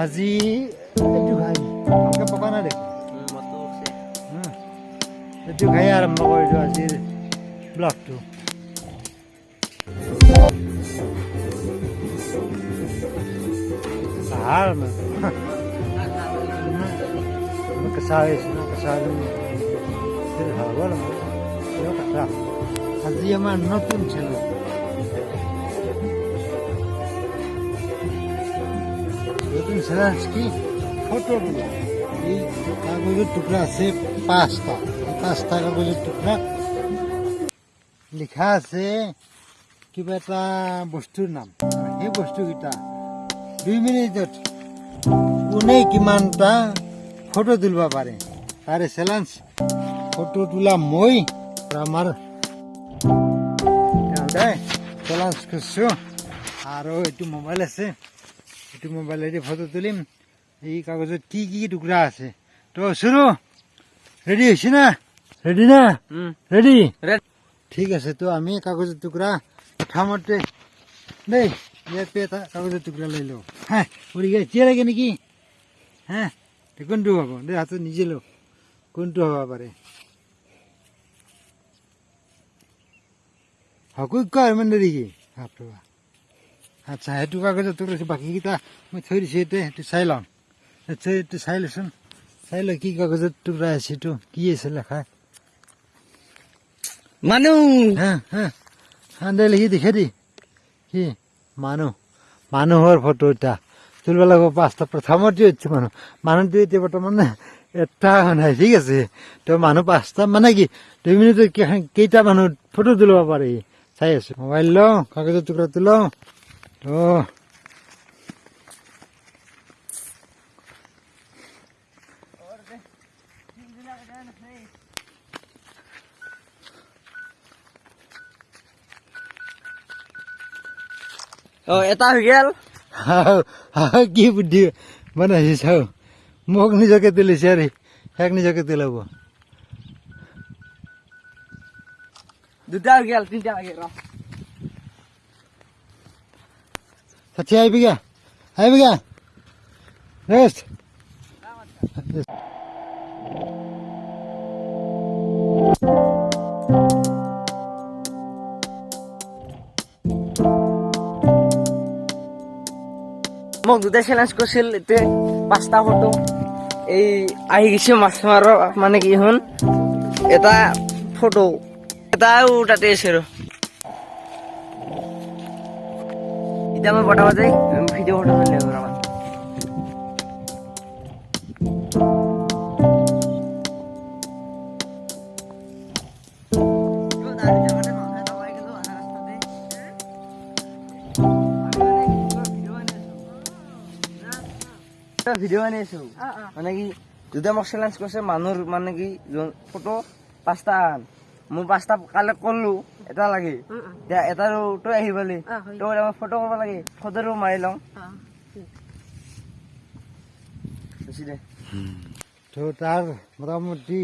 আজি এইটো খাই ভালকৈ পকা নাই দেখোন। এইটো খাই আৰম্ভ কৰিছোঁ আজিৰ ব্লগটো। Sahal mah. Kesal sih, kesal. Tidak hal lah. Dia kata, Aziya mah notun celo. Notun Zelensky foto dulu. Ini kagus tukra se pasta. Pasta kagus tukra. লিখা আছে কিবা এটা বস্তুৰ নাম। সেই বস্তু কিটা 2 মিনিটত কোনে কিমানটা ফটো তুলিব পাৰে তাৰে চ্যালেঞ্জ ফটো তোলা মই আমাৰ চ্যালেঞ্জ কৰিছো। আৰু এইটো মোবাইল আছে, এইটো মোবাইলেদি ফটো তুলিম। এই কাগজত কি কি টুকুৰা আছে তো শুরু। রেডি হয়েছি না? রেডি না? রেডি। ঠিক আছে, তো আমি কাগজের টুকরা প্রথমতে দেই ইয়াতে এটা কাগজের টুকরা লৈ লওঁ। হ্যাঁ পৰি গৈ চিয়া লাগে নেকি? হ্যাঁ কোনটো হ'ব দে হাতত নিজে লওঁ, কোনটো হ'ব পাৰে। হকুক ক ইমান দেৰি কি? আচ্ছা সেইটো কাগজৰ টুকৰা বাকীকেইটা মই থৈ দিছোঁ। সেইটো চাই লওঁ। এইটো চাই লৈচোন, চাই লওঁ কি কাগজৰ টুকৰা আছে, এইটো কি আছে লেখা। মানুহ দে লিখি দেখে দি কি মানুহ, মানুহৰ ফটো এটা তুলিব লাগিব 5টা। প্ৰথমতে হচ্ছে মানুহ, মানুহটো এতিয়া বৰ্তমান এটা নাই। ঠিক আছে, তো মানুহ 5টা মানে কি 2 মিনিটত কেইটা মানুহ ফটো তুলিব পাৰে চাই আছো। মোবাইল লওঁ, কাগজৰ টুকুৰা তোলাওঁ। তো এটা হৈ গেল। কি বুদ্ধি বনাইছে চাও, মোক নিজকে তুলিছে আৰু সেয়াক নিজকে তোলাব। দুটা হৈ গেল, 3টা হৈ গেল। ষাঠি আহিবিগা ৰেষ্ট। মোক দুটা চ্যালেঞ্জ কৰিছিল, এতিয়া 5টা ফটো এই আহি গৈছে মাছ মাৰৰ। মানে কি শুন, এটা ফটো এটাও তাতে আছে আৰু এতিয়া মই বৰ্তমানে ভিডিঅ' ফটো তুলি আছো। ভিডিঅ' আনি আছো মানে কি দুটা মোক চ্যালেঞ্জ কৰিছে মানুহৰ। মানে কি ফটো 5টা আন, মই 5টা কালেক্ট কৰিলো, এটা লাগে এতিয়া এটাৰো তই আহি পালি, তই মই ফটো কৰিব লাগে, ফটোটো মাৰি লওঁ। দে তো তাৰ মোটামুটি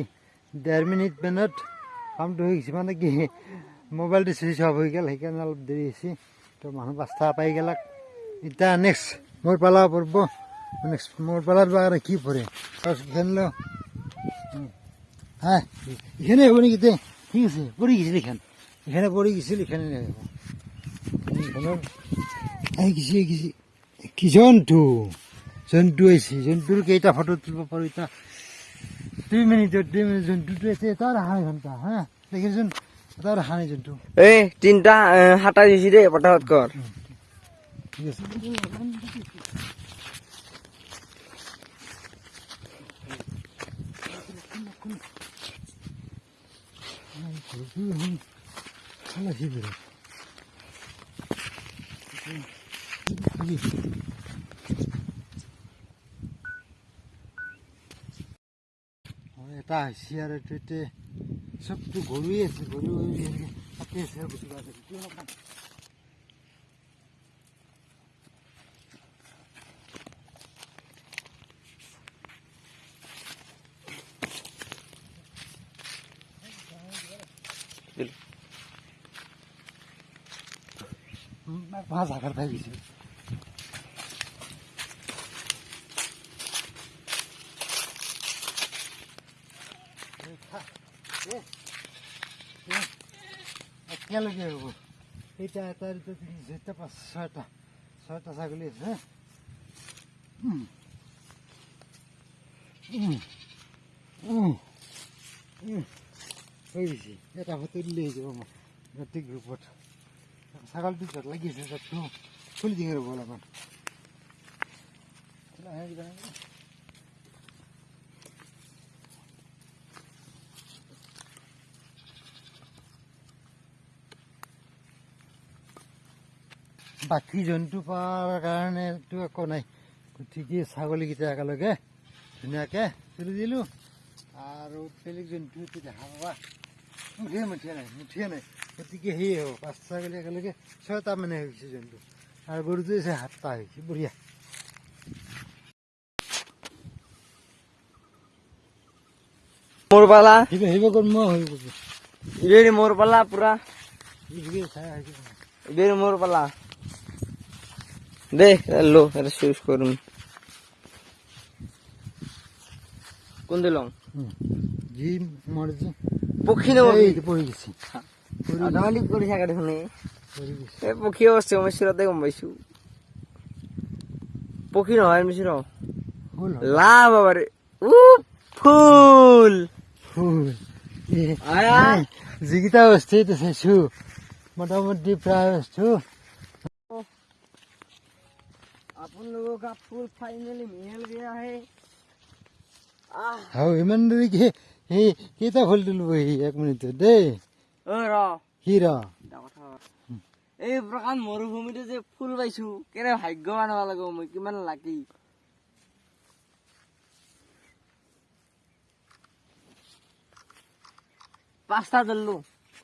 1.5 মিনিট মানত কামটো হৈ গৈছে। মানে কি মোবাইলটো চুইচ অফ হৈ গ'ল, সেইকাৰণে অলপ দেৰি হৈছে। তো মানুহ 5টা পাই গেলাক। এতিয়া নেক্সট মোৰ পালা পৰব। নেক্সট মোৰ পালাৰ কাৰণে কি পৰে এইখান ল। হ্যাঁ এখানে হ'ব নেকি? ঠিক আছে, পৰি গেছিল এখান, এখানে পৰি গেছিল, এখানে গেছি কি জন্তু আহিছে। জন্তুৰ কেইটা ফটো তুলিব পাৰো এতিয়া 2 মিনিটত। জন্তুটো আছে এটা ৰখা নাই ঘণ্টা। হা দেখিছোন, এটা ৰখা নাই জন্তু। এই 3টা 7টা দিছি দেই, পটাপট কৰ। ঠিক আছে, এটা হৈছে আৰু এইটো চবটো গৰুৱে আছে, গৰু তাতে আছে আৰু কিবা আছে। মাছ আঘাত খাই গৈছে। একেলগে হ'ব এটা এটা দুটা তিনি চাৰিটা পাঁচ ছয়টা ছাগলী আছে হৈ গৈছে এটা ফটো দিলে হৈ যাব মই গোটেই গ্ৰুপত ছাগলটো তাত লাগিছে তাতটো খুলি দিওঁ ৰ'ব অলপমান বাকী জন্তু পোৱাৰ কাৰণেতো একো নাই গতিকে ছাগলীকেইটা একেলগে ধুনীয়াকৈ তুলি দিলোঁ আৰু বেলেগ জন্তু দেখা পাবা মুঠিয়া নাই গতিকে সেয়ে হ'ব 5 ছাগলী একেলগে 6টা মানে হৈ গৈছে জন্তু আৰু গৰুটো আছে 7টা হৈছে বঢ়িয়া মোৰ পালা আহিব কৰ্ম হৈ গ'ল ইবেৰি মোৰ পালা পুৰা চাই আহিছে ইবেৰি মোৰ পালা দে লো এটা চুজ কৰিম কোন দিলং যি মৰ্জি পক্ষী নব পৰি গৈছে আদালি কৰি থাকে দেখোন পৰি গৈছে এই পক্ষী অৱস্থা মই চিৰতে গম পাইছো পক্ষী নহয় মিশ্ৰ ফুল লা বাবাৰে উ ফুল ফুল আয়া যিকেইটা বস্তু এইটো চাইছো মোটামুটি প্ৰায় বস্তু अपन लोगों का फूल फाइनली मिल गया है ইমান দেৰি কি সেই কেইটা ফুল তুলিব সি 1 মিনিটত দেই কি ৰ এই প্ৰকাণ্ড মৰুভূমিতে যে ফুল পাইছো কেনে ভাগ্যৱান হ'ব লাগিব মই কিমান লাকি 5টা তুললো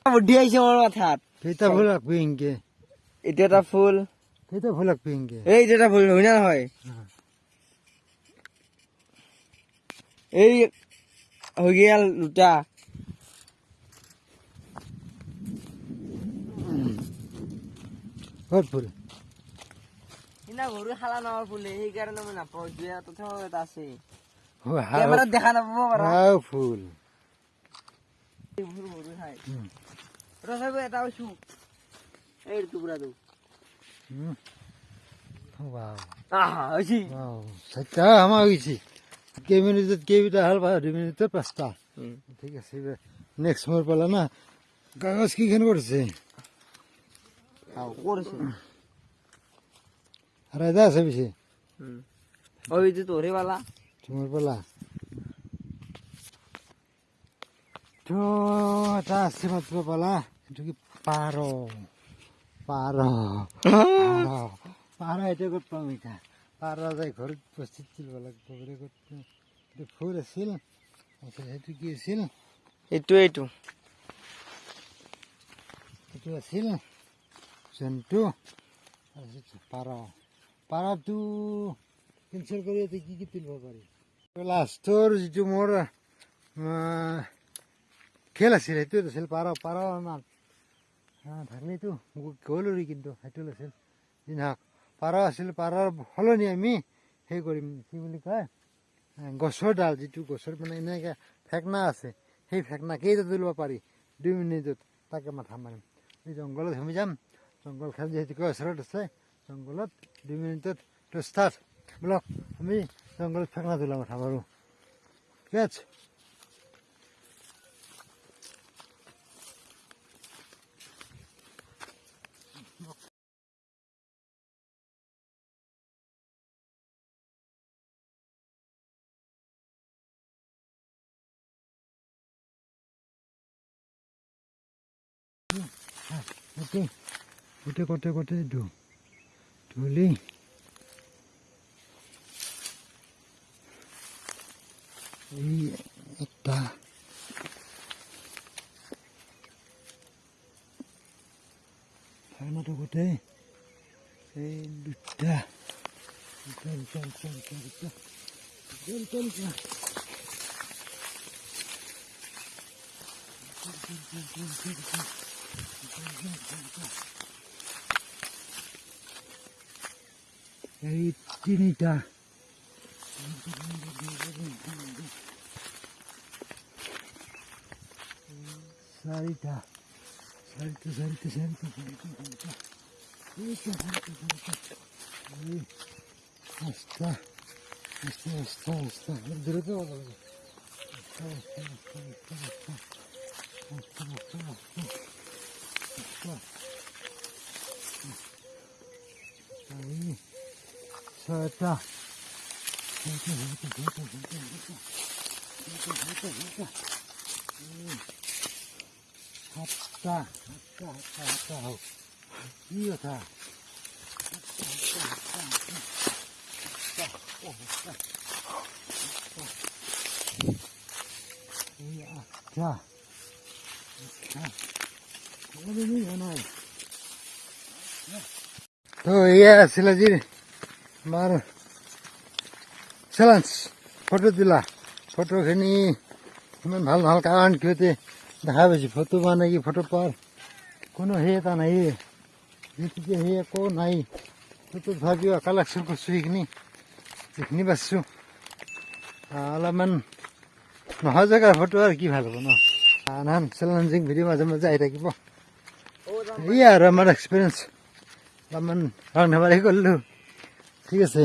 বুদ্ধি আহিছে মোৰ মাথাত কেইটা ফুল ৰাখবি এনকে এতিয়া এটা ফুল কেইটা ফুল ৰাখবি এনকে এই এটা ফুল হয় না নহয় এই হৈ গেল দুটা ক'ত ফুল সিনা গৰু খালা নহয় ফুলে সেইকাৰণে মই নাপাওঁ দিয়া তথাপিও এটা আছে হাও কেমেৰাত দেখা নাপাব পাৰা ফুল ফুল গৰু খাই তথাপিও এটা পাইছো এই টুকুৰাটো ৱাও আহা হৈছে ৱাও 7টা আমাৰ হৈছে কেইমিনিটত কেইটা হ'ল 2 মিনিটত 5টা ঠিক আছে নেক্সট মোৰ পালা না কাগজ কিখন কৰিছে কৰিছে আৰু এটা আছে পিছে ওই যে তোৰে वाला তোমাৰ পালা তো এটা আছে মাত্ৰ পালা এইটো কি পাৰ এতিয়া ক'ত পাম এতিয়া পাৰ যাই ঘৰত উপস্থিত কৰিব লাগিব বুলি ক'ত এইটো ফুল আছিল সেইটো কি আছিল এইটো এইটো আছিল জন্তু পাৰটো কেঞ্চেল কৰি এতিয়া কি তুলিব পাৰি লাষ্টৰ যিটো মোৰ খেল আছিল সেইটো আছিল পাৰ নাম থাকিলেতো গ'ল কিন্তু সেইটো আছিল যি নহওক পাৰ আছিল পাৰৰ সলনি আমি সেই কৰিম কি বুলি কয় গছৰ ডাল যিটো গছৰ মানে এনেকৈ ফেকনা আছে সেই ফেকনা কেইটা তুলিব পাৰি 2 মিনিটত তাকে মাথা মাৰিম এই জংঘলত সোমাই যাম জংঘল খাল যিহেতুকে ওচৰত আছে জংঘলত 2 মিনিটত টু ষ্টাৰ্ট বলক আমি জংঘলত ফেকনা তোলা মাথা মাৰোঁ ঠিক আছে গোটে ধুলি এই একটা ফাৰ্মাটো গোটেই এই দুটা এই 3টা চাৰিটা চাৰিটা চাৰিটা চাৰিটা চাৰিটা চাৰিটা এইটা চাৰিটা চাৰিটা এই পাঁচটা পাঁচটা পাঁচটা পাঁচটা দূৰতে পাব লাগে ছয়টা সাতটা সাতটা সাতটা সাতটা হোক কি কথা এই আটটা তো এয়া আছিল আজিৰ আমাৰ চেলেঞ্জ ফটো তোলা ফটোখিনি ইমান ভাল ভাল কাৰণ কিহতে দেখা পাইছোঁ ফটো মানে কি ফটো পোৱাৰ কোনো সেই এটা নাই গতিকে সেই একো নাই ফটো তথাপিও কালেকশ্যন কৰিছোঁ যিখিনি পাইছোঁ অলপমান নহয় জেগাৰ ফটো আৰু কি ভাল হ'ব ন নানান চেলেঞ্জিং ভিডিঅ' মাজে মাজে আহি থাকিব এয়া আৰু আমাৰ এক্সপিৰিয়েঞ্চ অলপমান ৰং ধেমালি কৰিলোঁ ঠিক আছে